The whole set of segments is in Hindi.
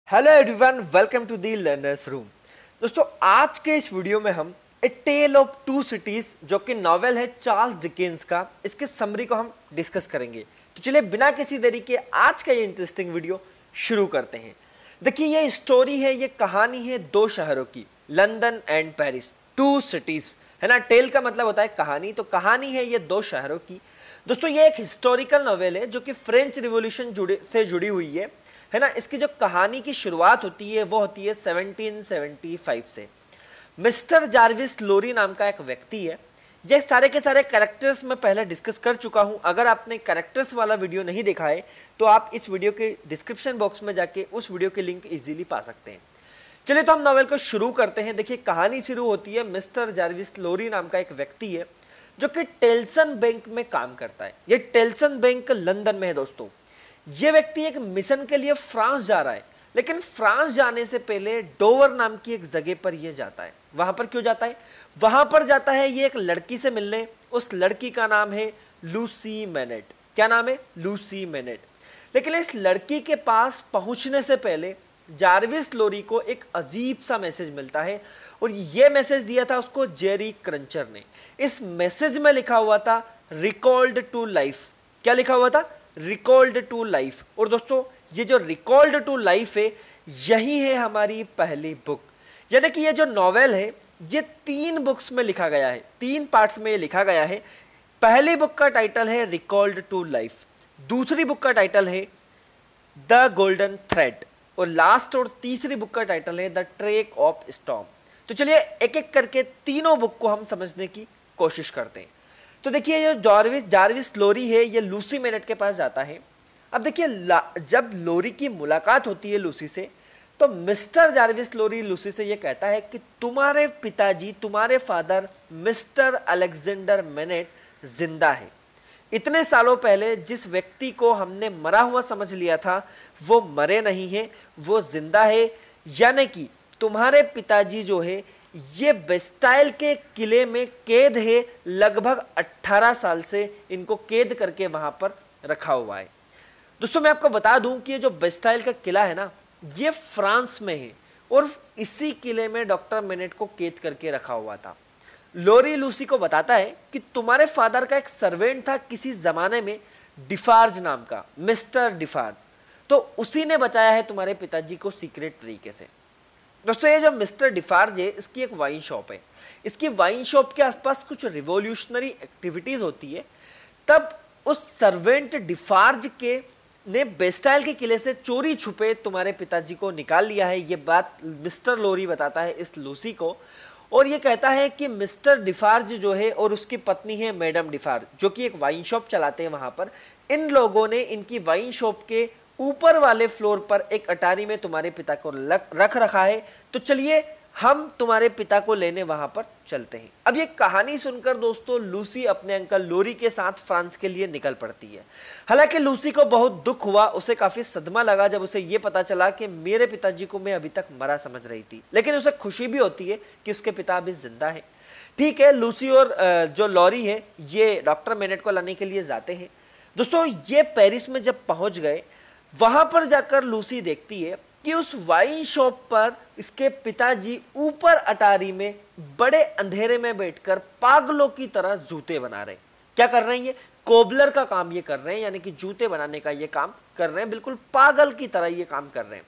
Hello everyone, welcome to the learners room. दोस्तों, आज के इस वीडियो में हम a tale of two cities जो कि नॉवेल है चार्ल्स डिकेंस का, इसके समरी को हम डिस्कस करेंगे। तो चलिए बिना किसी देरी के आज का ये इंटरेस्टिंग वीडियो शुरू करते हैं। देखिए, ये स्टोरी है, ये कहानी है दो शहरों की, London and Paris, two cities है ना। टेल का मतलब होता है कहानी, तो कहानी है ये दो शहरों की। दोस्तों, ये एक हिस्टोरिकल नॉवेल है जो कि फ्रेंच रिवॉल्यूशन से जुड़ी हुई है ना। इसकी जो कहानी की शुरुआत होती है वो होती है 1775 से। मिस्टर जार्विस लोरी नाम का एक व्यक्ति है। ये सारे के सारे कैरेक्टर्स मैं पहले डिस्कस कर चुका हूं। अगर आपने कैरेक्टर्स वाला वीडियो नहीं देखा है तो आप इस वीडियो के डिस्क्रिप्शन बॉक्स में जाके उस वीडियो के लिंक इजीली पा सकते हैं। चलिए तो हम नॉवेल को शुरू करते हैं। देखिए, कहानी शुरू होती है, मिस्टर जार्विस लोरी नाम का एक व्यक्ति है जो कि टेल्सन बैंक में काम करता है। ये टेल्सन बैंक लंदन में है। दोस्तों, ये व्यक्ति एक मिशन के लिए फ्रांस जा रहा है, लेकिन फ्रांस जाने से पहले डोवर नाम की एक जगह पर ये जाता है। वहां पर क्यों जाता है? वहां पर जाता है ये एक लड़की से मिलने। उस लड़की का नाम है लूसी मैनेट। क्या नाम है? Lucy MANET. लेकिन इस लड़की के पास पहुंचने से पहले जार्विस लोरी को एक अजीब सा मैसेज मिलता है, और ये मैसेज दिया था उसको जेरी क्रंचर ने। इस मैसेज में लिखा हुआ था रिकॉल्ड टू लाइफ। क्या लिखा हुआ था? Recalled to life. और दोस्तों, ये जो रिकॉल्ड टू लाइफ है, यही है हमारी पहली बुक। यानी कि ये जो नॉवेल है ये 3 बुक्स में लिखा गया है, 3 पार्ट्स में ये लिखा गया है। पहली बुक का टाइटल है रिकॉल्ड टू लाइफ, दूसरी बुक का टाइटल है द गोल्डन थ्रेड, और लास्ट और तीसरी बुक का टाइटल है द ट्रेक ऑफ स्टॉर्म। तो चलिए एक एक करके तीनों बुक को हम समझने की कोशिश करते हैं। तो देखिए, ये जार्विस लोरी है, ये लूसी मैनेट के पास जाता है। अब देखिए, जब लोरी की मुलाकात होती है लूसी से, तो मिस्टर जार्विस लोरी लूसी से ये कहता है कि तुम्हारे पिताजी, तुम्हारे फादर मिस्टर अलेक्जेंडर मैनेट जिंदा है। इतने सालों पहले जिस व्यक्ति को हमने मरा हुआ समझ लिया था, वो मरे नहीं है, वो जिंदा है। यानी कि तुम्हारे पिताजी जो है ये बेस्टाइल के किले में कैद है। लगभग 18 साल से इनको कैद करके वहां पर रखा हुआ है। दोस्तों, मैं आपको बता दूं कि ये जो बेस्टाइल का किला है ना, ये फ्रांस में है, और इसी किले में डॉक्टर मैनेट को कैद करके रखा हुआ था। लोरी लूसी को बताता है कि तुम्हारे फादर का एक सर्वेंट था किसी जमाने में, डिफार्ज नाम का, मिस्टर डिफार्ज, तो उसी ने बचाया है तुम्हारे पिताजी को सीक्रेट तरीके से। दोस्तों, ये जो मिस्टर डिफार्ज है, इसकी एक वाइन शॉप है। इसकी वाइन शॉप के आसपास कुछ रिवॉल्यूशनरी एक्टिविटीज होती है। तब उस सर्वेंट डिफार्ज के ने बेस्टाइल के किले से चोरी छुपे तुम्हारे पिताजी को निकाल लिया है। ये बात मिस्टर लोरी बताता है इस लूसी को, और ये कहता है कि मिस्टर डिफार्ज जो है और उसकी पत्नी है मैडम डिफार्ज, जो कि एक वाइन शॉप चलाते हैं वहां पर। इन लोगों ने इनकी वाइन शॉप के ऊपर वाले फ्लोर पर एक अटारी में तुम्हारे पिता को रख रखा है। तो चलिए हम तुम्हारे पिता को लेने वहां पर चलते हैं। अब ये कहानी सुनकर दोस्तों लूसी अपने अंकल लोरी के साथ फ्रांस के लिए निकल पड़ती है। हालांकि लूसी को बहुत दुख हुआ, उसे काफी सदमा लगा जब उसे ये पता चला कि मेरे पिताजी को मैं अभी तक मरा समझ रही थी। लेकिन उसे खुशी भी होती है कि उसके पिता अभी जिंदा है। ठीक है, लूसी और जो लॉरी है ये डॉक्टर मैनेट को लाने के लिए जाते हैं। दोस्तों, ये पेरिस में जब पहुंच गए, वहां पर जाकर लूसी देखती है कि उस वाइन शॉप पर इसके पिताजी ऊपर अटारी में बड़े अंधेरे में बैठकर पागलों की तरह जूते बना रहे हैं। क्या कर रहे हैं? ये कोबलर का काम ये कर रहे हैं, यानी कि जूते बनाने का ये काम कर रहे हैं। बिल्कुल पागल की तरह ये काम कर रहे हैं।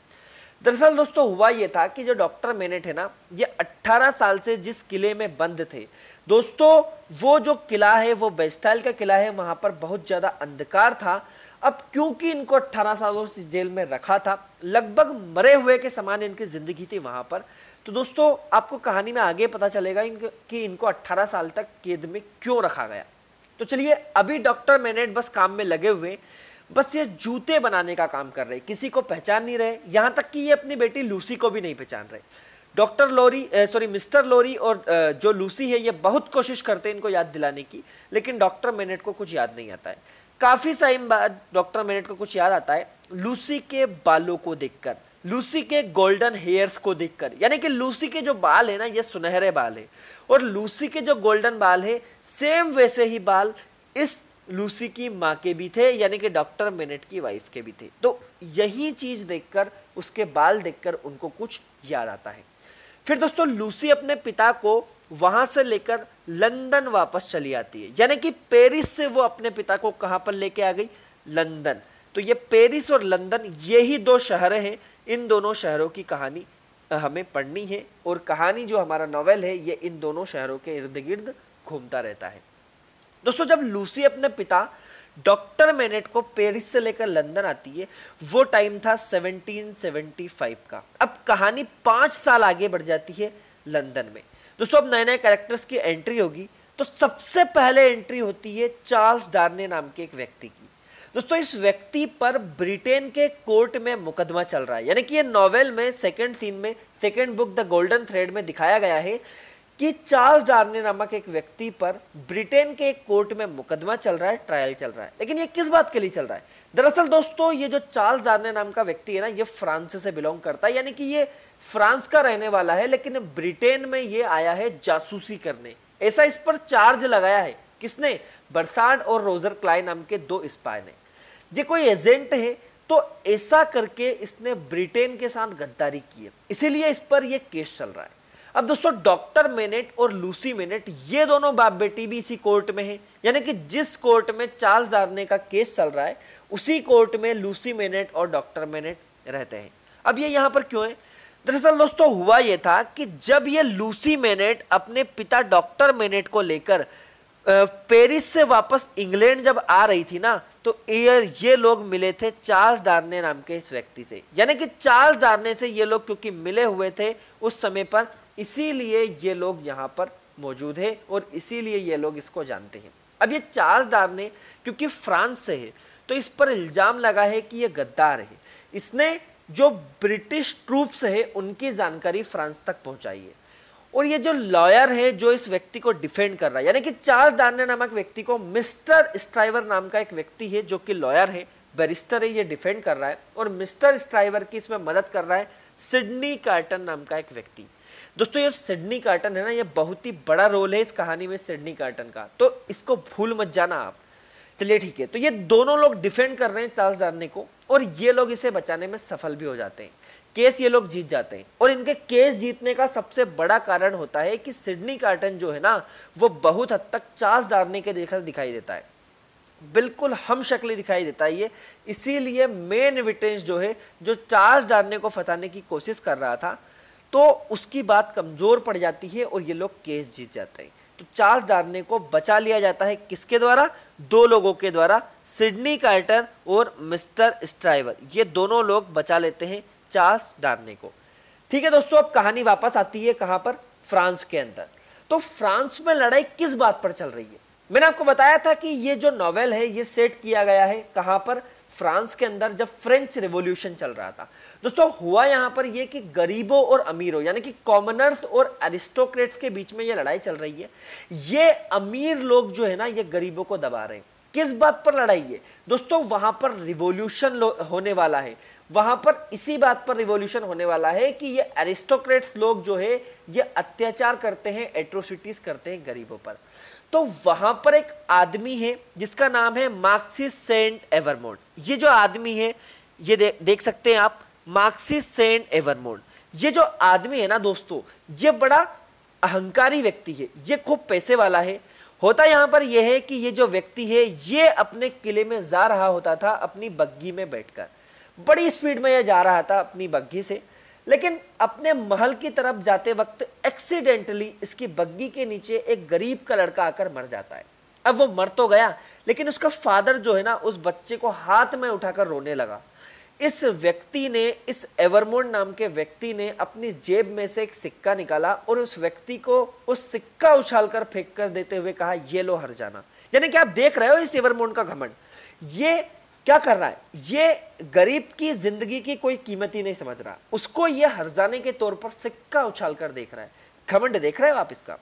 दरअसल दोस्तों, हुआ ये था कि जो डॉक्टर मैनेट है ना, ये 18 साल से जिस किले में बंद थे दोस्तों, वो जो किला है वो बेस्टाइल का किला है, वहां पर बहुत ज्यादा अंधकार था। अब क्योंकि इनको 18 सालों से जेल में रखा था, लगभग मरे हुए के समान इनकी जिंदगी थी वहां पर। तो दोस्तों, आपको कहानी में आगे पता चलेगा कि इनको 18 साल तक कैद में क्यों रखा गया। तो चलिए, अभी डॉक्टर मैनेट बस काम में लगे हुए, बस ये जूते बनाने का काम कर रहे, किसी को पहचान नहीं रहे। यहां तक कि ये अपनी बेटी लूसी को भी नहीं पहचान रहे। मिस्टर लोरी और जो लूसी है ये बहुत कोशिश करते हैं इनको याद दिलाने की, लेकिन डॉक्टर मैनेट को कुछ याद नहीं आता है। काफी टाइम बाद डॉक्टर मैनेट को कुछ याद आता है, लूसी के बालों को देखकर, लूसी के गोल्डन हेयर्स को देखकर। यानी कि लूसी के जो बाल है ना, ये सुनहरे बाल है, और लूसी के जो गोल्डन बाल है, सेम वैसे ही बाल इस लूसी की माँ के भी थे, यानी कि डॉक्टर मेनेट की वाइफ के भी थे। तो यही चीज देखकर, उसके बाल देखकर उनको कुछ याद आता है। फिर दोस्तों लूसी अपने पिता को वहां से लेकर लंदन वापस चली आती है, यानी कि पेरिस से वो अपने पिता को कहां पर लेके आ गई, लंदन। तो ये पेरिस और लंदन, यही दो शहर हैं, इन दोनों शहरों की कहानी हमें पढ़नी है, और कहानी जो हमारा नॉवेल है ये इन दोनों शहरों के इर्द गिर्द घूमता रहता है। दोस्तों जब लूसी अपने पिता डॉक्टर मेनेट को पेरिस से लेकर लंदन आती है, वो टाइम था 1775 का। अब कहानी 5 साल आगे बढ़ जाती है लंदन में। दोस्तों अब नए नए कैरेक्टर्स की एंट्री होगी, तो सबसे पहले एंट्री होती है चार्ल्स डार्ने नाम के एक व्यक्ति की। दोस्तों इस व्यक्ति पर ब्रिटेन के कोर्ट में मुकदमा चल रहा है, यानी कि ये नॉवेल में सेकंड सीन में, second book the golden thread में दिखाया गया है कि चार्ल्स डार्ने नामक एक व्यक्ति पर ब्रिटेन के एक कोर्ट में मुकदमा चल रहा है, ट्रायल चल रहा है। लेकिन ये किस बात के लिए चल रहा है? दरअसल दोस्तों ये जो चार्ल्स डार्ने नाम का व्यक्ति है ना, ये फ्रांस से बिलोंग करता है, यानी कि ये फ्रांस का रहने वाला है, लेकिन ब्रिटेन में ये आया है जासूसी करने। ऐसा इस पर चार्ज लगाया है किसने? बर्सार्ड और रोजर क्लाई नाम के 2 स्पाई ने। ये कोई एजेंट है, तो ऐसा करके इसने ब्रिटेन के साथ गद्दारी की है, इसीलिए इस पर यह केस चल रहा है। अब दोस्तों डॉक्टर मेनेट और लूसी मेनेट ये दोनों बाप बेटी भी इसी कोर्ट में हैं, यानी कि जिस कोर्ट में चार्ल्स डार्ने का केस चल रहा है उसी कोर्ट में लूसी मेनेट और डॉक्टर मेनेट रहते हैं। अब ये यहाँ पर क्यों है? दरअसल दोस्तों हुआ ये था कि जब ये लूसी मेनेट अपने पिता डॉक्टर मेनेट को लेकर पेरिस से वापस इंग्लैंड जब आ रही थी ना, तो ये लोग मिले थे चार्ल्स डार्ने नाम के इस व्यक्ति से, यानी कि चार्ल्स डार्ने से ये लोग क्योंकि मिले हुए थे उस समय पर, इसीलिए ये लोग यहाँ पर मौजूद है और इसीलिए ये लोग इसको जानते हैं। अब ये चार्ल्स डार्ने क्योंकि फ्रांस से है, तो इस पर इल्जाम लगा है कि ये गद्दार है। इसने जो ब्रिटिश ट्रूप्स है उनकी जानकारी फ्रांस तक पहुंचाई है, और ये जो लॉयर है जो इस व्यक्ति को डिफेंड कर रहा है, यानी कि चार्ल्स डार्ने नामक व्यक्ति को मिस्टर स्ट्राइवर नाम का एक व्यक्ति है जो कि लॉयर है, बैरिस्टर है, ये डिफेंड कर रहा है, और मिस्टर स्ट्राइवर की इसमें मदद कर रहा है सिडनी कार्टन नाम का एक व्यक्ति। दोस्तों ये सिडनी कार्टन है ना, ये बहुत ही बड़ा रोल है इस कहानी में सिडनी कार्टन का, तो इसको भूल मत जाना आप। चलिए ठीक है, तो ये दोनों लोग डिफेंड कर रहे हैं चार्ल्स डार्ने को, और ये लोग इसे बचाने में सफल भी हो जाते हैं। केस ये लोग जीत जाते हैं, और इनके केस जीतने का सबसे बड़ा कारण होता है कि सिडनी कार्टन जो है ना, वो बहुत हद तक चार्ल्स डार्ने के जैसा दिखाई देता है, बिल्कुल हम शक्ली दिखाई देता है ये। इसीलिए मेन विटेंस जो है, जो चार्ल्स डार्ने को फंसाने की कोशिश कर रहा था, तो उसकी बात कमजोर पड़ जाती है और ये लोग केस जीत जाते हैं। तो चार्ल्स डार्ने को बचा लिया जाता है किसके द्वारा? 2 लोगों के द्वारा, सिडनी कार्टर और मिस्टर स्ट्राइवर, ये दोनों लोग बचा लेते हैं चार्ल्स डार्ने को। ठीक है दोस्तों, अब कहानी वापस आती है कहां पर? फ्रांस के अंदर। तो फ्रांस में लड़ाई किस बात पर चल रही है? मैंने आपको बताया था कि ये जो नॉवेल है ये सेट किया गया है कहां पर? फ्रांस के अंदर, जब फ्रेंच रिवॉल्यूशन चल रहा था। दोस्तों हुआ यहां पर ये कि गरीबों और अमीरों, यानी कि कॉमनर्स और एरिस्टोक्रेट्स के बीच में ये लड़ाई चल रही है। ये अमीर लोग जो है ना, ये गरीबों को दबा रहे हैं। किस बात पर लड़ाई है दोस्तों? वहां पर रिवॉल्यूशन होने वाला है, वहां पर इसी बात पर रिवॉल्यूशन होने वाला है कि ये एरिस्टोक्रेट्स लोग जो है ये अत्याचार करते हैं, एट्रोसिटीज करते हैं गरीबों पर। तो वहां पर एक आदमी है जिसका नाम है मार्क्सिस सेंट एवरमोंट। ये जो आदमी है, ये देख सकते हैं आप, मार्क्सिस सेंट एवरमोंट। ये जो आदमी है ना दोस्तों, ये बड़ा अहंकारी व्यक्ति है, ये खूब पैसे वाला है। होता यहां पर यह है कि ये जो व्यक्ति है ये अपने किले में जा रहा होता था अपनी बग्गी में बैठकर, बड़ी स्पीड में यह जा रहा था अपनी बग्गी से, लेकिन अपने महल की तरफ जाते वक्त एक्सीडेंटली इसकी बग्गी के नीचे एक गरीब का लड़का आकर मर जाता है। अब वो मर तो गया, लेकिन उसका फादर जो है ना, उस बच्चे को हाथ में उठाकर रोने लगा। इस व्यक्ति ने, इस एवरमोंट नाम के व्यक्ति ने अपनी जेब में से एक सिक्का निकाला और उस व्यक्ति को उस सिक्का उछालकर फेंक कर देते हुए कहा, ये लो हर जाना। यानी कि आप देख रहे हो इस एवरमोंट का घमंड, ये क्या कर रहा है? ये गरीब की जिंदगी की कोई कीमत ही नहीं समझ रहा, उसको ये हर्जाने के तौर पर सिक्का उछालकर देख रहा है। घमंड देख रहे हो आप इसका?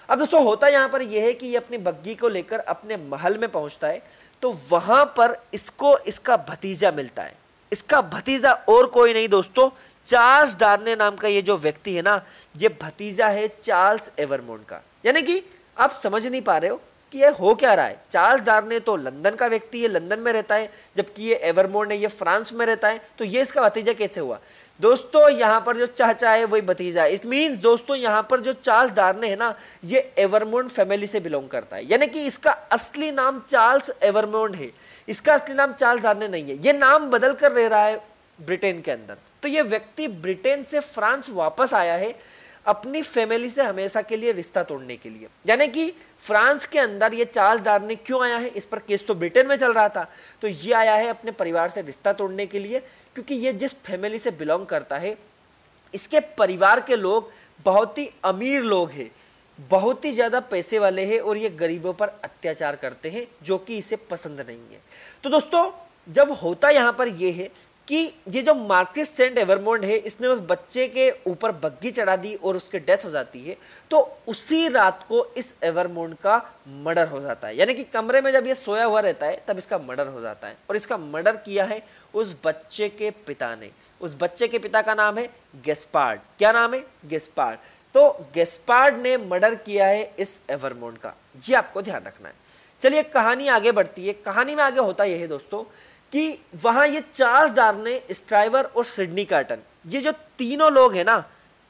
अब दोस्तों होता यहां पर यह है कि ये अपनी बग्गी को लेकर अपने महल में पहुंचता है, तो वहां पर इसको इसका भतीजा मिलता है। इसका भतीजा और कोई नहीं दोस्तों, चार्ल्स डार्ने नाम का ये जो व्यक्ति है ना, ये भतीजा है चार्ल्स एवरमोंट का। यानी कि आप समझ नहीं पा रहे हो, कि ये हो क्या रहा है। चार्ल्स डार्ने तो लंदन का व्यक्ति है, लंदन में रहता है, जबकि ये एवरमोंड है ये फ्रांस में रहता है, तो ये इसका भतीजा कैसे हुआ। दोस्तों यहाँ पर जो चाचा है वही भतीजा है। इट मीन्स दोस्तों यहाँ पर जो चार्ल्स डार्ने है ना, ये एवरमोंड फैमिली से बिलोंग करता है, यानी कि इसका असली नाम चार्ल्स एवरमोंड है, इसका असली नाम चार्ल्स डार्ने नहीं है। ये नाम बदल कर रह रहा है ब्रिटेन के अंदर। तो ये व्यक्ति ब्रिटेन से फ्रांस वापस आया है अपनी फैमिली से हमेशा के लिए रिश्ता तोड़ने के लिए। यानी कि फ्रांस के अंदर ये चार्ल्स डार्ने क्यों आया है, इस पर केस तो ब्रिटेन में चल रहा था, तो ये आया है अपने परिवार से रिश्ता तोड़ने के लिए, क्योंकि ये जिस फैमिली से बिलोंग करता है इसके परिवार के लोग बहुत ही अमीर लोग हैं, बहुत ही ज्यादा पैसे वाले हैं, और ये गरीबों पर अत्याचार करते हैं जो कि इसे पसंद नहीं है। तो दोस्तों जब होता यहाँ पर यह है कि ये जो मार्किस सेंट एवरमोंड है, इसने उस बच्चे के ऊपर बग्घी चढ़ा दी और उसकी डेथ हो जाती है, तो उसी रात को इस एवरमोंड का मर्डर हो जाता है। यानी कि कमरे में जब ये सोया हुआ रहता है तब इसका मर्डर हो जाता है, और इसका मर्डर किया है उस बच्चे के पिता ने। उस बच्चे के पिता का नाम है गेस्पार्ड। क्या नाम है? गेस्पार्ड। तो गेस्पार्ड ने मर्डर किया है इस एवरमोंड का, ये आपको ध्यान रखना है। चलिए कहानी आगे बढ़ती है। कहानी में आगे होता यह है दोस्तों कि वहां ये चार्ल्स डार्ने, स्ट्राइवर और सिडनी कार्टन, ये जो तीनों लोग हैं ना,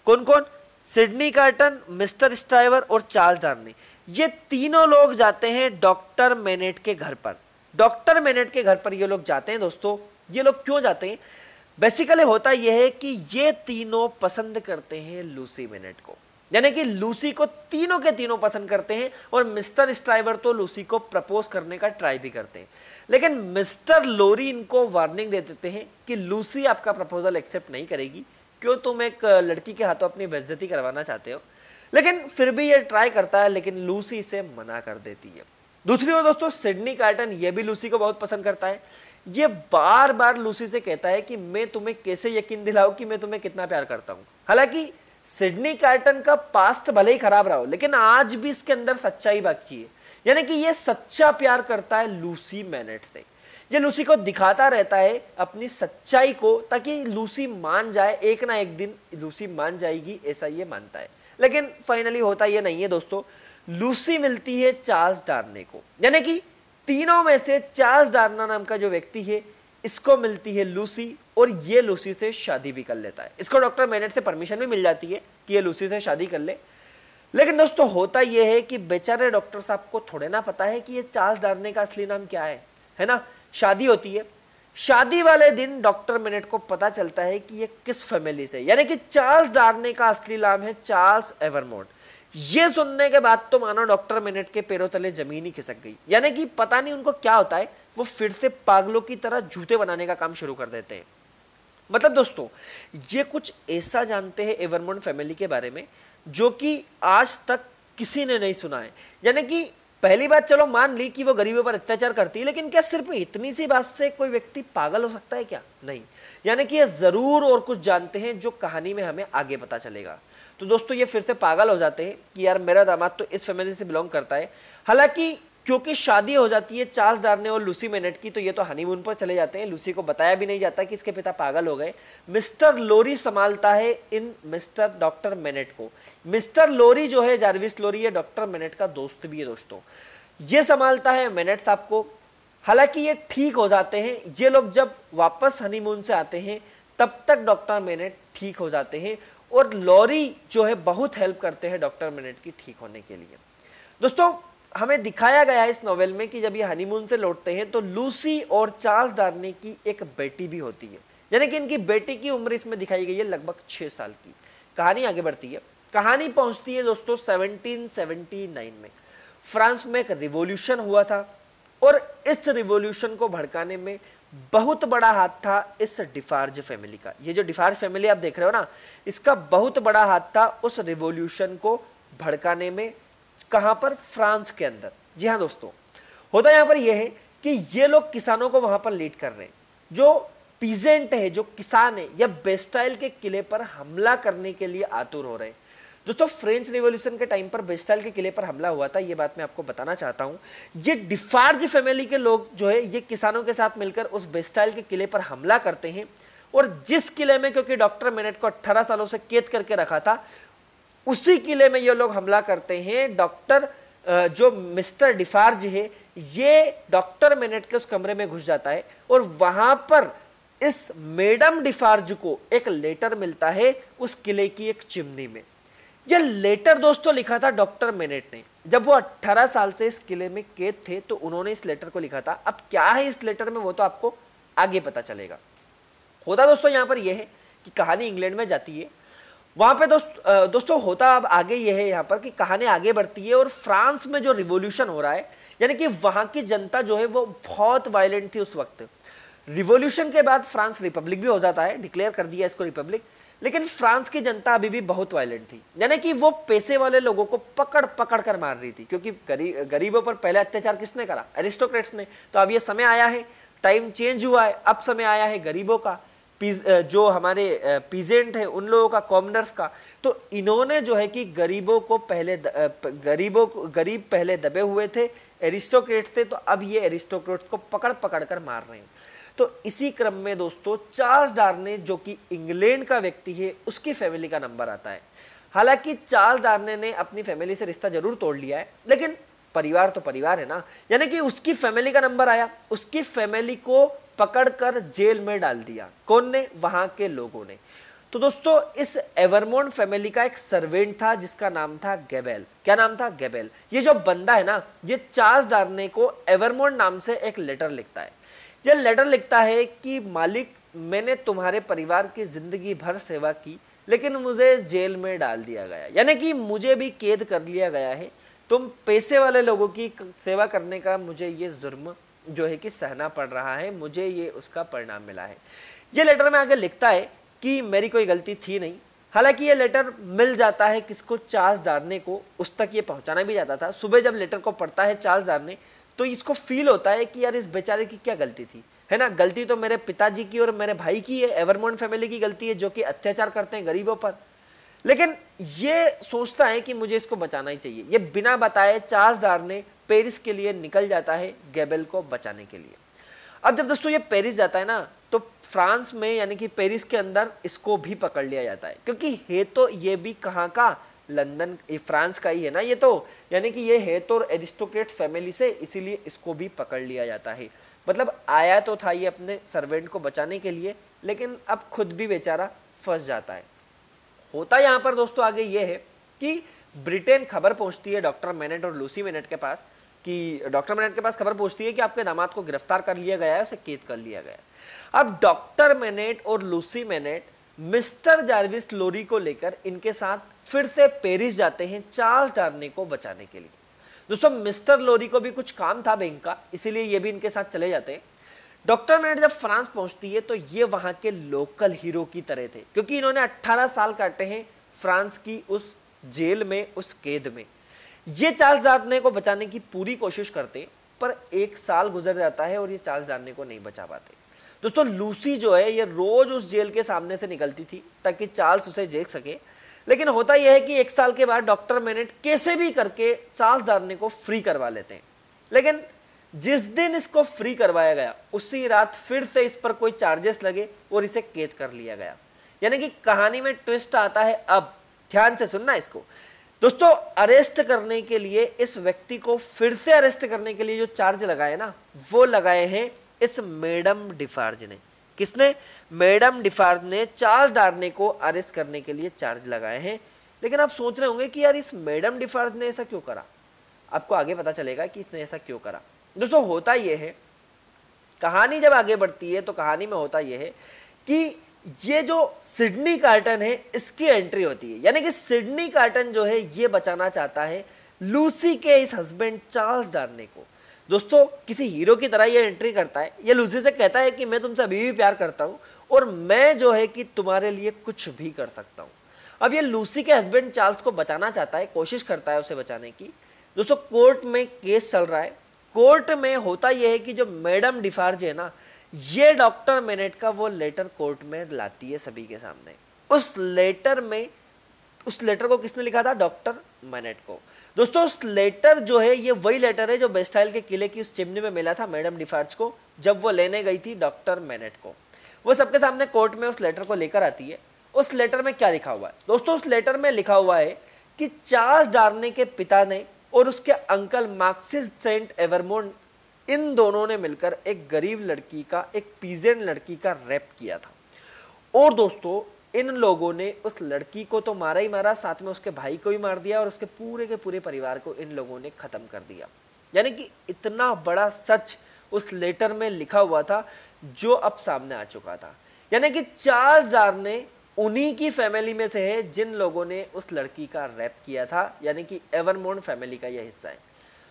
कौन कौन? सिडनी कार्टन, मिस्टर स्ट्राइवर और चार्ल्स डार्ने, ये तीनों लोग जाते हैं डॉक्टर मेनेट के घर पर। डॉक्टर मेनेट के घर पर ये लोग जाते हैं दोस्तों। ये लोग क्यों जाते हैं? बेसिकली होता यह है कि ये तीनों पसंद करते हैं लूसी मेनेट को, यानी कि लूसी को तीनों के तीनों पसंद करते हैं, और मिस्टर स्ट्राइवर तो लूसी को प्रपोज करने का ट्राई भी करते हैं। लेकिन मिस्टर लोरी इनको वार्निंग दे देते हैं कि लूसी आपका प्रपोजल एक्सेप्ट नहीं करेगी, क्यों तुम एक लड़की के हाथों अपनी बेइज्जती करवाना चाहते हो। लेकिन फिर भी ये ट्राई करता है, लेकिन लूसी इसे मना कर देती है। दूसरी ओर दोस्तों सिडनी कार्टन, ये भी लूसी को बहुत पसंद करता है। ये बार बार लूसी से कहता है कि मैं तुम्हें कैसे यकीन दिलाऊं कि मैं तुम्हें कितना प्यार करता हूं। हालांकि सिडनी कार्टन का पास्ट भले ही खराब रहा हो, लेकिन आज भी इसके अंदर सच्चाई बाकी है, यानी कि ये सच्चा प्यार करता है लूसी मेनेट से। ये लूसी को दिखाता रहता है अपनी सच्चाई को, ताकि लूसी मान जाए, एक ना एक दिन लूसी मान जाएगी, ऐसा ये मानता है। लेकिन फाइनली होता ये नहीं है दोस्तों। लूसी मिलती है चार्ल्स डार्ने को, यानी कि तीनों में से चार्ल्स डार्ना नाम का जो व्यक्ति है इसको मिलती है लूसी, और ये लूसी से शादी भी कर लेता है। इसको डॉक्टर मेनेट से परमिशन भी मिल जाती है कि ये लूसी से शादी कर ले। लेकिन दोस्तों होता यह है कि बेचारे डॉक्टर साहब को थोड़े ना पता है कि ये चार्ल्स डार्ने का असली नाम क्या है ना। शादी होती है, शादी वाले दिन डॉक्टर मेनेट को पता चलता है कि ये किस फैमिली से, यानी कि चार्ल्स डार्ने का असली नाम है चार्ल्स एवरमोंड। ये सुनने के बाद तो मानो डॉक्टर मेनेट के पैरों तले जमीन ही खिसक गई, यानी कि पता नहीं उनको क्या होता है, वो फिर से पागलों की तरह जूते बनाने का काम शुरू कर देते हैं। मतलब दोस्तों ये कुछ ऐसा जानते हैं एवरमोंड फैमिली के बारे में जो कि आज तक किसी ने नहीं सुना है। यानी कि पहली बात चलो मान ली कि वो गरीबों पर अत्याचार करती है, लेकिन क्या सिर्फ इतनी सी बात से कोई व्यक्ति पागल हो सकता है क्या? नहीं, यानी कि ये जरूर और कुछ जानते हैं जो कहानी में हमें आगे पता चलेगा। तो दोस्तों ये फिर से पागल हो जाते हैं कि यार मेरा दामाद तो इस फैमिली से बिलोंग करता है। हालांकि क्योंकि शादी हो जाती है चार्ल्स डार्ने और लूसी मेनेट की, तो ये तो हनीमून पर चले जाते हैं। लूसी को बताया भी नहीं जाता कि इसके पिता पागल हो गए। मिस्टर लोरी संभालता है इन मिस्टर डॉक्टर मेनेट को। मिस्टर लोरी जो है, जार्विस लोरी, ये डॉक्टर मेनेट का दोस्त भी है दोस्तों। ये संभालता है मेनेट साहब को। हालांकि ये ठीक हो जाते हैं, ये लोग जब वापस हनीमून से आते हैं तब तक डॉक्टर मेनेट ठीक हो जाते हैं, और लोरी जो है बहुत हेल्प करते हैं डॉक्टर मेनेट की ठीक होने के लिए। दोस्तों हमें दिखाया गया है इस नॉवेल में कि जब ये हनीमून से लौटते हैं तो लूसी और चार्ल्स डार्ने की एक बेटी भी होती है, यानी कि इनकी बेटी की उम्र इसमें दिखाई गई है लगभग 6 साल की। कहानी आगे बढ़ती है। कहानी पहुंचती है दोस्तों 1779 में। फ्रांस में एक रिवॉल्यूशन हुआ था, और इस रिवॉल्यूशन को भड़काने में बहुत बड़ा हाथ था इस डिफार्ज फैमिली का। ये जो डिफार्ज फैमिली आप देख रहे हो ना, इसका बहुत बड़ा हाथ था उस रिवॉल्यूशन को भड़काने में। कहां पर? फ्रांस के अंदर। जी हाँ दोस्तों, होता यहां पर यह है कि ये लोग किसानों को वहां पर लीड कर रहे हैं। जो पीजेंट है, जो किसान है, या बेस्टाइल के किले पर हमला करने के लिए आतुर हो रहे हैं। दोस्तों फ्रेंच रिवॉल्यूशन के टाइम पर बेस्टाइल के किले पर हमला हुआ था, ये बात मैं आपको बताना चाहता हूं। ये डिफार्ज फैमिली के लोग जो है ये किसानों के साथ मिलकर उस बेस्टाइल के किले पर हमला करते हैं, और जिस किले में, क्योंकि डॉक्टर मेनेट को 18 सालों से कैद करके रखा था, उसी किले में ये लोग हमला करते हैं डॉक्टर जो मिस्टर डिफार्ज है ये डॉक्टर मेनेट के उस कमरे में घुस जाता है और वहां पर इस मैडम डिफार्ज को एक लेटर मिलता है उस किले की एक चिमनी में। यह लेटर दोस्तों लिखा था डॉक्टर मेनेट ने। जब वो 18 साल से इस किले में कैद थे तो उन्होंने इस लेटर को लिखा था। अब क्या है इस लेटर में वो तो आपको आगे पता चलेगा। होता दोस्तों यहां पर यह है कि कहानी इंग्लैंड में जाती है। वहां पे दोस्तों होता अब आगे यह है यहाँ पर कि कहानी आगे बढ़ती है और फ्रांस में जो रिवॉल्यूशन हो रहा है, यानी कि वहां की जनता जो है वो बहुत वायलेंट थी उस वक्त। रिवॉल्यूशन के बाद फ्रांस रिपब्लिक भी हो जाता है, डिक्लेयर कर दिया इसको रिपब्लिक, लेकिन फ्रांस की जनता अभी भी बहुत वायलेंट थी। यानी कि वो पैसे वाले लोगों को पकड़ पकड़ कर मार रही थी, क्योंकि गरीबों पर पहले अत्याचार किसने करा? एरिस्टोक्रेट्स ने। तो अब ये समय आया है, टाइम चेंज हुआ है, अब समय आया है गरीबों का, जो हमारे पीजेंट है उन लोगों का, कॉमनर्स का। तो इन्होंने जो है कि गरीबों को पहले गरीब पहले दबे हुए थे, एरिस्टोक्रेट्स थे, तो अब ये एरिस्टोक्रेट्स को पकड़ पकड़ कर मार रहे हैं। तो इसी क्रम में दोस्तों चार्ल्स डार्ने जो कि इंग्लैंड का व्यक्ति है उसकी फैमिली का नंबर आता है। हालांकि चार्ल्स डार्ने ने अपनी फैमिली से रिश्ता जरूर तोड़ लिया है, लेकिन परिवार तो परिवार है ना। यानी कि उसकी फैमिली का नंबर आया, उसकी फैमिली को पकड़कर जेल में डाल दिया। कौन ने? वहां के लोगों ने। तो दोस्तों इस एवरमोंट फैमिली का एक सर्वेंट था जिसका नाम था गैबेल। क्या नाम था? गैबेल। ये जो बंदा है ना, ये चार्ल्स डार्ने को एवरमोंट नाम से एक लेटर लिखता है। यह लेटर लिखता है कि मालिक, मैंने तुम्हारे परिवार की जिंदगी भर सेवा की, लेकिन मुझे जेल में डाल दिया गया, यानी कि मुझे भी कैद कर लिया गया है। तुम पैसे वाले लोगों की सेवा करने का मुझे ये जुर्म जो है कि सहना पड़ रहा है, मुझे ये उसका परिणाम मिला है। ये लेटर में आगे लिखता है कि मेरी कोई गलती थी नहीं। हालांकि ये लेटर मिल जाता है किसको? चार्ल्स डार्ने को। उस तक ये पहुंचाना भी जाता था। सुबह जब लेटर को पढ़ता है चार्ल्स डार्ने तो इसको फील होता है कि यार इस बेचारे की क्या गलती थी, है ना। गलती तो मेरे पिताजी की और मेरे भाई की है, एवरमोंट फैमिली की गलती है जो कि अत्याचार करते हैं गरीबों पर। लेकिन ये सोचता है कि मुझे इसको बचाना ही चाहिए। ये बिना बताए चार्ल्स डार्ने पेरिस के लिए निकल जाता है गैबेल को बचाने के लिए। अब जब दोस्तों ये पेरिस जाता है ना, तो फ्रांस में यानी कि पेरिस के अंदर इसको भी पकड़ लिया जाता है, क्योंकि है तो ये भी कहाँ का? लंदन, फ्रांस का ही है ना ये तो। यानी कि ये है तो एरिस्टोक्रेट फैमिली से, इसीलिए इसको भी पकड़ लिया जाता है। मतलब आया तो था ये अपने सर्वेंट को बचाने के लिए, लेकिन अब खुद भी बेचारा फंस जाता है। होता यहाँ पर दोस्तों आगे ये है कि ब्रिटेन खबर पहुंचती है डॉक्टर मेनेट और लूसी मेनेट के पास, कि डॉक्टर मेनेट के पास खबर पहुंचती है कि आपके दामाद को गिरफ्तार कर लिया गया है, उसे कैद कर लिया गया है। अब डॉक्टर मेनेट और लूसी मेनेट मिस्टर जार्विस लोरी को लेकर इनके साथ फिर से पेरिस जाते हैं चार्ल्स डार्ने को बचाने के लिए। दोस्तों मिस्टर लोरी को भी कुछ काम था बैंक का, इसीलिए ये भी इनके साथ चले जाते हैं। डॉक्टर मेनेट जब फ्रांस पहुंचती है तो ये वहां के लोकल हीरो की तरह थे, क्योंकि इन्होंने 18 साल काटे हैं फ्रांस की उस जेल में, उस कैद में। ये चार्ल्स डार्ने को बचाने की पूरी कोशिश करते, पर 1 साल गुजर जाता है और ये चार्ल्स डार्ने को नहीं बचा पाते। दोस्तों लूसी जो है ये रोज उस जेल के सामने से निकलती थी ताकि चार्ल्स उसे देख सके। लेकिन होता यह है कि 1 साल के बाद डॉक्टर मेनेट कैसे भी करके चार्ल्स डार्ने को फ्री करवा लेते हैं। लेकिन जिस दिन इसको फ्री करवाया गया उसी रात फिर से इस पर कोई चार्जेस लगे और इसे कैद कर लिया गया। यानी कि कहानी में ट्विस्ट आता है। अब ध्यान से सुनना इसको दोस्तों, अरेस्ट करने के लिए इस व्यक्ति को फिर से अरेस्ट करने के लिए जो चार्ज लगाए ना, वो लगाए हैं इस मैडम डिफार्ज ने। किसने? मैडम डिफार्ज ने चार्ल्स डार्ने को अरेस्ट करने के लिए चार्ज लगाए हैं। लेकिन आप सोच रहे होंगे कि यार इस मैडम डिफार्ज ने ऐसा क्यों करा। आपको आगे पता चलेगा कि इसने ऐसा क्यों करा। दोस्तों होता यह है, कहानी जब आगे बढ़ती है तो कहानी में होता यह है कि ये जो सिडनी कार्टन है इसकी एंट्री होती है। यानी कि सिडनी कार्टन जो है ये बचाना चाहता है लूसी के इस हस्बैंड चार्ल्स डार्ने को। दोस्तों किसी हीरो की तरह ये एंट्री करता है। ये लूसी से कहता है कि मैं तुमसे अभी भी प्यार करता हूं और मैं जो है कि तुम्हारे लिए कुछ भी कर सकता हूं। अब ये लूसी के हस्बैंड चार्ल्स को बचाना चाहता है, कोशिश करता है उसे बचाने की। दोस्तों कोर्ट में केस चल रहा है। कोर्ट में होता यह है कि जो मैडम डिफार्ज है ना, ये डॉक्टर मेनेट का वो लेटर कोर्ट में लाती है सभी के सामने। उस लेटर को किसने लिखा था? डॉक्टर मेनेट को। दोस्तों उस लेटर जो है ये वही लेटर है जो बेस्टाइल के किले की उस चिमनी में मिला था मैडम डिफार्ज को, जब वो लेने गई थी डॉक्टर मेनेट को। वो सबके सामने कोर्ट में उस लेटर को लेकर आती है। उस लेटर में क्या लिखा हुआ है? दोस्तों उस लेटर में लिखा हुआ है कि चार्ल्स डार्ने के पिता ने और उसके अंकल मार्क्सिस सेंट एवरमोंट, इन दोनों ने मिलकर एक गरीब लड़की का, एक पीजेंट लड़की का रेप किया था। और दोस्तों इन लोगों ने उस लड़की को तो मारा ही मारा, साथ में उसके भाई को भी मार दिया और उसके पूरे के पूरे परिवार को इन लोगों ने खत्म कर दिया। यानी कि इतना बड़ा सच उस लेटर में लिखा हुआ था जो अब सामने आ चुका था। यानी कि चार्ल्स डार्ने उन्हीं की फैमिली में से है जिन लोगों ने उस लड़की का रेप किया था, यानी कि एवरमोंट फैमिली का यह हिस्सा है।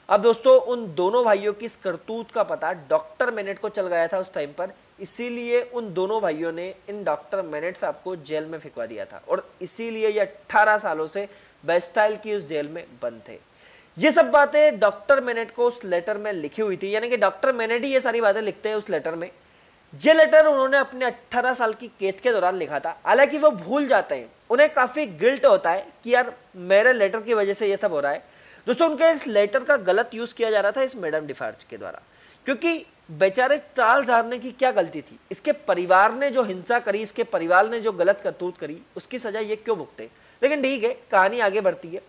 अब दोस्तों उन दोनों भाइयों की इस करतूत का पता डॉक्टर मेनेट को चल गया था उस टाइम पर, इसीलिए उन दोनों भाइयों ने इन डॉक्टर मेनेट साहब को जेल में फिकवा दिया था और इसीलिए ये 18 सालों से बेस्टाइल की उस जेल में बंद थे। ये सब बातें डॉक्टर मेनेट को उस लेटर में लिखी हुई थी, यानी कि डॉक्टर मेनेट ही ये सारी बातें लिखते हैं उस लेटर में। ये लेटर उन्होंने अपने 18 साल की कैद के दौरान लिखा था। हालांकि वो भूल जाते हैं, उन्हें काफी गिल्ट होता है कि यार मेरे लेटर की वजह से ये सब हो रहा है। दोस्तों उनके इस लेटर का गलत यूज किया जा रहा था इस मैडम डिफार्ज के द्वारा, क्योंकि बेचारे चार्ल्स डार्ने की क्या गलती थी? इसके परिवार ने जो हिंसा करी, इसके परिवार ने जो गलत करतूत करी, उसकी सजा ये क्यों भुगते? लेकिन ठीक है, कहानी आगे बढ़ती है।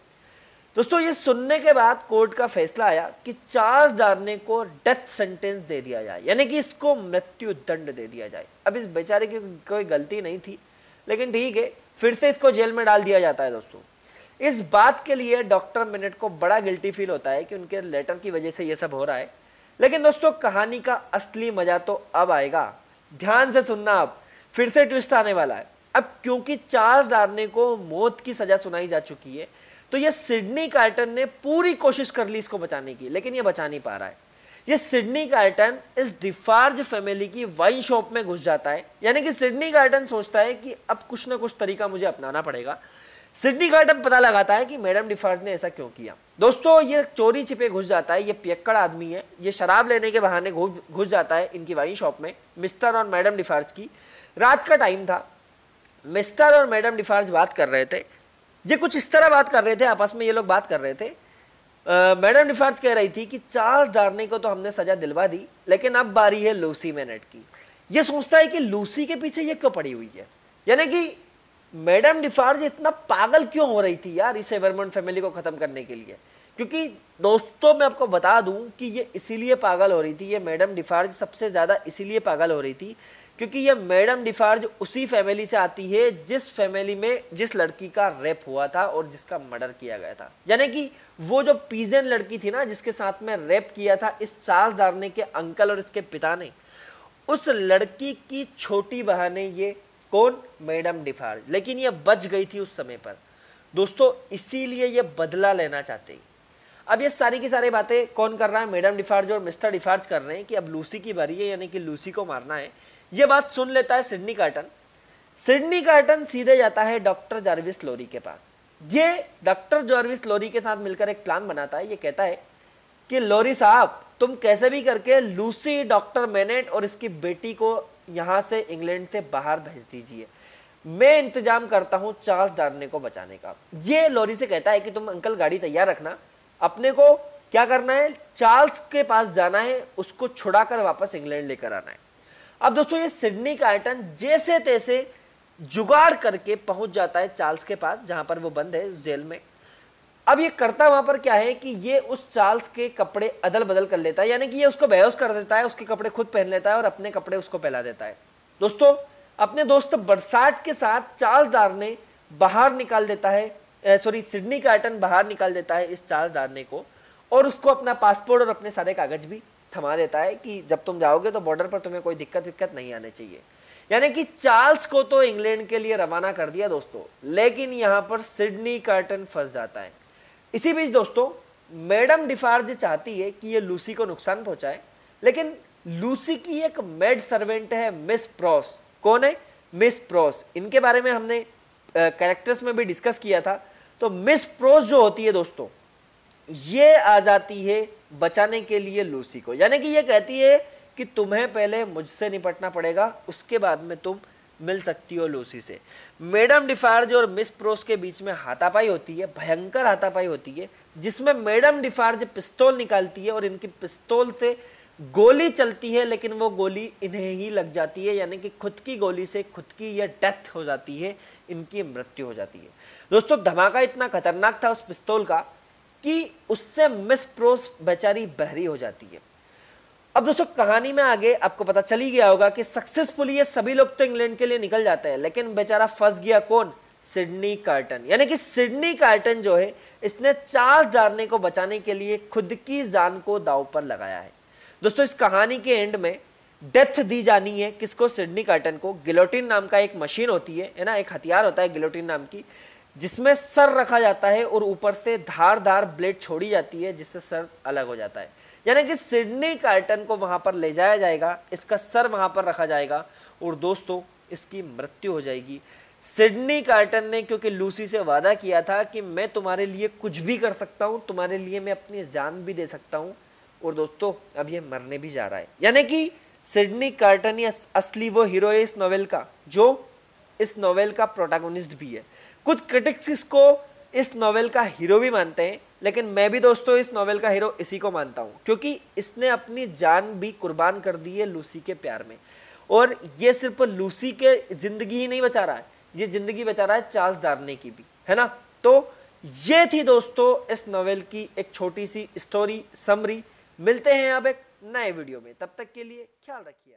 दोस्तों ये सुनने के बाद कोर्ट का फैसला आया कि चार्ल्स डार्ने को डेथ सेंटेंस दे दिया जाए, यानी कि इसको मृत्यु दंड दे दिया जाए। अब इस बेचारे की कोई गलती नहीं थी, लेकिन ठीक है, फिर से इसको जेल में डाल दिया जाता है। दोस्तों इस बात के लिए डॉक्टर मेनेट को बड़ा गिल्टी फील होता है कि उनके लेटर की वजह से ये सब हो रहा है। लेकिन दोस्तों कहानी का असली मजा तो अब आएगा, ध्यान से सुनना। अब फिर से ट्विस्ट आने वाला है। अब क्योंकि चार्ल्स डार्ने को मौत की सजा सुनाई जा चुकी है, तो ये सिडनी कार्टन ने पूरी कोशिश कर ली इसको बचाने की, लेकिन ये बचा नहीं पा रहा है। ये सिडनी कार्टन इस डिफार्ज फैमिली की वाइन शॉप में घुस जाता है, यानी कि सिडनी कार्टन सोचता है कि अब कुछ ना कुछ तरीका मुझे अपनाना पड़ेगा। सिडनी कार्टन पता लगाता है कि मैडम डिफार्ज ने ऐसा क्यों किया। दोस्तों ये चोरी छिपे घुस जाता है, ये पियक्कड़ आदमी है, ये शराब लेने के बहाने घुस जाता है इनकी वाइन शॉप में। मिस्टर और मैडम डिफार्ज की रात का टाइम था, मिस्टर और मैडम डिफार्ज बात कर रहे थे। ये कुछ इस तरह बात कर रहे थे, आपस में ये लोग बात कर रहे थे। मैडम डिफार्ज कह रही थी कि चार्ल्स डार्ने को तो हमने सजा दिलवा दी, लेकिन अब बारी है लूसी मेनेट की। ये सोचता है कि लूसी के पीछे ये क्यों पड़ी हुई है, यानी कि मैडम डिफार्ज इतना पागल क्यों हो रही थी यार इस एवरमोंट फैमिली को खत्म करने के लिए। क्योंकि दोस्तों मैं आपको बता दूं कि ये इसीलिए पागल हो रही थी, ये मैडम डिफार्ज सबसे ज्यादा इसीलिए पागल हो रही थी क्योंकि ये मैडम डिफार्ज उसी फैमिली से आती है जिस फैमिली में जिस लड़की का रेप हुआ था और जिसका मर्डर किया गया था। यानी कि वो जो पीजेंट लड़की थी ना जिसके साथ में रेप किया था इस चार्ल्स डार्ने के अंकल और इसके पिता ने, उस लड़की की छोटी बहन है ये कौन? मैडम डिफार्ज। लेकिन ये बच गई थी उस समय पर दोस्तों, इसीलिए ये बदला लेना चाहते हैं। अब ये सारी की सारी बातें कौन कर रहा है? मैडम डिफार्ज और मिस्टर डिफार्ज कर रहे हैं कि अब लूसी की बारी है, यानी कि लूसी को मारना है। ये बात सुन लेता है सिडनी कार्टन। सिडनी कार्टन सीधे जाता है डॉक्टर जार्विस लोरी के पास। ये डॉक्टर जार्विस लोरी के साथ मिलकर एक प्लान बनाता है। ये कहता है कि लोरी साहब तुम कैसे भी करके लूसी, डॉक्टर मेनेट और इसकी बेटी को यहां से इंग्लैंड से बाहर भेज दीजिए, मैं इंतजाम करता हूं चार्ल्स डार्ने को बचाने का। ये लोरी से कहता है कि तुम अंकल गाड़ी तैयार रखना, अपने को क्या करना है? चार्ल्स के पास जाना है, उसको छुड़ाकर वापस इंग्लैंड लेकर आना है। अब दोस्तों ये सिडनी कार्टन जैसे तैसे जुगाड़ करके पहुंच जाता है चार्ल्स के पास जहां पर वो बंद है जेल में। अब ये करता वहां पर क्या है कि ये उस चार्ल्स के कपड़े अदल बदल कर लेता है, यानी कि ये उसको बेहोश कर देता है, उसके कपड़े खुद पहन लेता है और अपने कपड़े उसको पहना देता है। दोस्तों अपने दोस्त बरसात के साथ चार्ल्स डार्ने बाहर निकाल देता है, सिडनी कार्टन बाहर निकाल देता है इस चार्ल्स डार्ने को और उसको अपना पासपोर्ट और अपने सारे कागज भी थमा देता है कि जब तुम जाओगे तो बॉर्डर पर तुम्हें कोई दिक्कत नहीं आने चाहिए। यानी कि चार्ल्स को तो इंग्लैंड के लिए रवाना कर दिया दोस्तों, लेकिन यहां पर सिडनी कार्टन फंस जाता है। इसी बीच दोस्तों मैडम डिफार्ज चाहती है कि ये लूसी को नुकसान पहुंचाए, लेकिन लूसी की एक मेड सर्वेंट है मिस प्रॉस। कौन है? Miss pros. इनके बारे में हमने कैरेक्टर्स में भी डिस्कस किया था। तो मिस प्रॉस जो होती है दोस्तों, ये आ जाती है बचाने के लिए लूसी को, यानी कि ये कहती है कि तुम्हें पहले मुझसे निपटना पड़ेगा, उसके बाद में तुम मिल सकती हो लूसी से। मैडम डिफार्ज और मिस प्रोस के बीच में हाथापाई होती है, भयंकर हाथापाई होती है, जिसमें मैडम डिफार्ज पिस्तौल निकालती है और इनकी पिस्तौल से गोली चलती है, लेकिन वो गोली इन्हें ही लग जाती है, यानी कि खुद की गोली से खुद की ये डेथ हो जाती है, इनकी मृत्यु हो जाती है। दोस्तों धमाका इतना खतरनाक था उस पिस्तौल का कि उससे मिस प्रोस बेचारी बहरी हो जाती है। अब दोस्तों कहानी में आगे आपको पता चल ही गया होगा कि सक्सेसफुली ये सभी लोग तो इंग्लैंड के लिए निकल जाते हैं, लेकिन बेचारा फंस गया कौन? Sydney carton. यानी कि सिडनी कार्टन जो है इसने चार्ल्स डार्ने को बचाने के लिए खुद की जान को दांव पर लगाया है। दोस्तों इस कहानी के एंड में डेथ दी जानी है किसको? सिडनी कार्टन को। गिलोटिन नाम का एक मशीन होती है ना, एक हथियार होता है गिलोटिन नाम की, जिसमें सर रखा जाता है और ऊपर से धारदार ब्लेड छोड़ी जाती है जिससे सर अलग हो जाता है। यानी कि सिडनी कार्टन को वहां पर ले जाया जाएगा, इसका सर वहां पर रखा जाएगा और दोस्तों इसकी मृत्यु हो जाएगी। सिडनी कार्टन ने क्योंकि लूसी से वादा किया था कि मैं तुम्हारे लिए कुछ भी कर सकता हूं, तुम्हारे लिए मैं अपनी जान भी दे सकता हूं, और दोस्तों अब ये मरने भी जा रहा है। यानी कि सिडनी कार्टन ही असली वो हीरो है इस नोवेल का, जो इस नोवेल का प्रोटैगनिस्ट भी है। कुछ क्रिटिक्स इसको इस नोवेल का हीरो भी मानते हैं, लेकिन मैं भी दोस्तों इस नोवेल का हीरो इसी को मानता हूं, क्योंकि इसने अपनी जान भी कुर्बान कर दी है लूसी के प्यार में। और ये सिर्फ लूसी के जिंदगी ही नहीं बचा रहा है, ये जिंदगी बचा रहा है चार्ल्स डार्ने की भी, है ना। तो ये थी दोस्तों इस नोवेल की एक छोटी सी स्टोरी समरी। मिलते हैं अब एक नए वीडियो में, तब तक के लिए ख्याल रखिए।